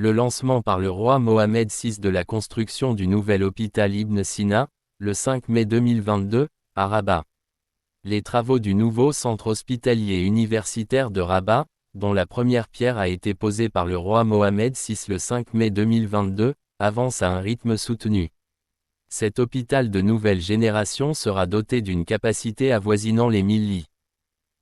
Le lancement par le roi Mohamed VI de la construction du nouvel hôpital Ibn Sina, le 5 mai 2022, à Rabat. Les travaux du nouveau centre hospitalier universitaire de Rabat, dont la première pierre a été posée par le roi Mohamed VI le 5 mai 2022, avancent à un rythme soutenu. Cet hôpital de nouvelle génération sera doté d'une capacité avoisinant les 1000 lits.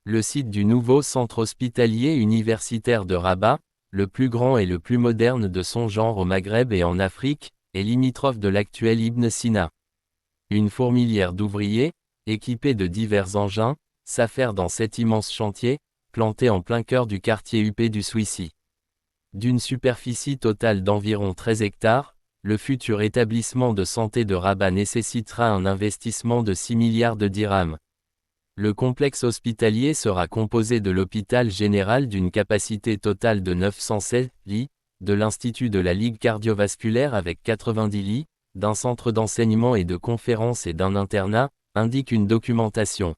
Le site du nouveau centre hospitalier universitaire de Rabat, le plus grand et le plus moderne de son genre au Maghreb et en Afrique, est limitrophe de l'actuel Ibn Sina. Une fourmilière d'ouvriers, équipés de divers engins, s'affaire dans cet immense chantier, planté en plein cœur du quartier huppé du Souissi. D'une superficie totale d'environ 13 hectares, le futur établissement de santé de Rabat nécessitera un investissement de 6 milliards de dirhams. Le complexe hospitalier sera composé de l'hôpital général d'une capacité totale de 916 lits, de l'Institut de la Ligue cardiovasculaire avec 90 lits, d'un centre d'enseignement et de conférences et d'un internat, indique une documentation.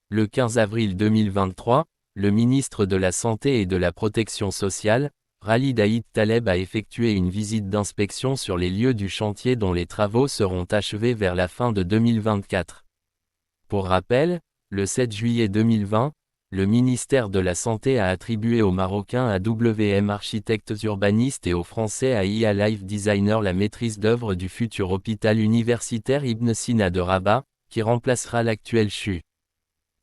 Le 15 avril 2023, le ministre de la Santé et de la Protection sociale, Khalid Aïd Taleb a effectué une visite d'inspection sur les lieux du chantier dont les travaux seront achevés vers la fin de 2024. Pour rappel, le 7 juillet 2020, le ministère de la Santé a attribué aux Marocains AWM architectes urbanistes et aux Français AIA Life Designer la maîtrise d'œuvre du futur hôpital universitaire Ibn Sina de Rabat, qui remplacera l'actuel CHU.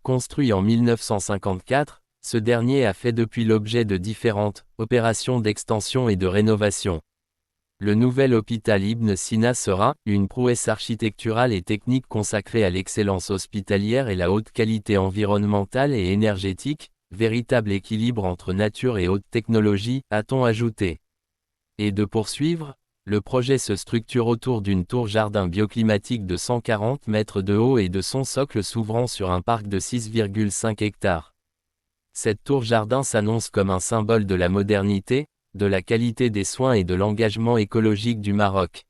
Construit en 1954, ce dernier a fait depuis l'objet de différentes opérations d'extension et de rénovation. Le nouvel hôpital Ibn Sina sera une prouesse architecturale et technique consacrée à l'excellence hospitalière et la haute qualité environnementale et énergétique, véritable équilibre entre nature et haute technologie, a-t-on ajouté. Et de poursuivre, le projet se structure autour d'une tour-jardin bioclimatique de 140 mètres de haut et de son socle s'ouvrant sur un parc de 6,5 hectares. Cette tour-jardin s'annonce comme un symbole de la modernité, de la qualité des soins et de l'engagement écologique du Maroc.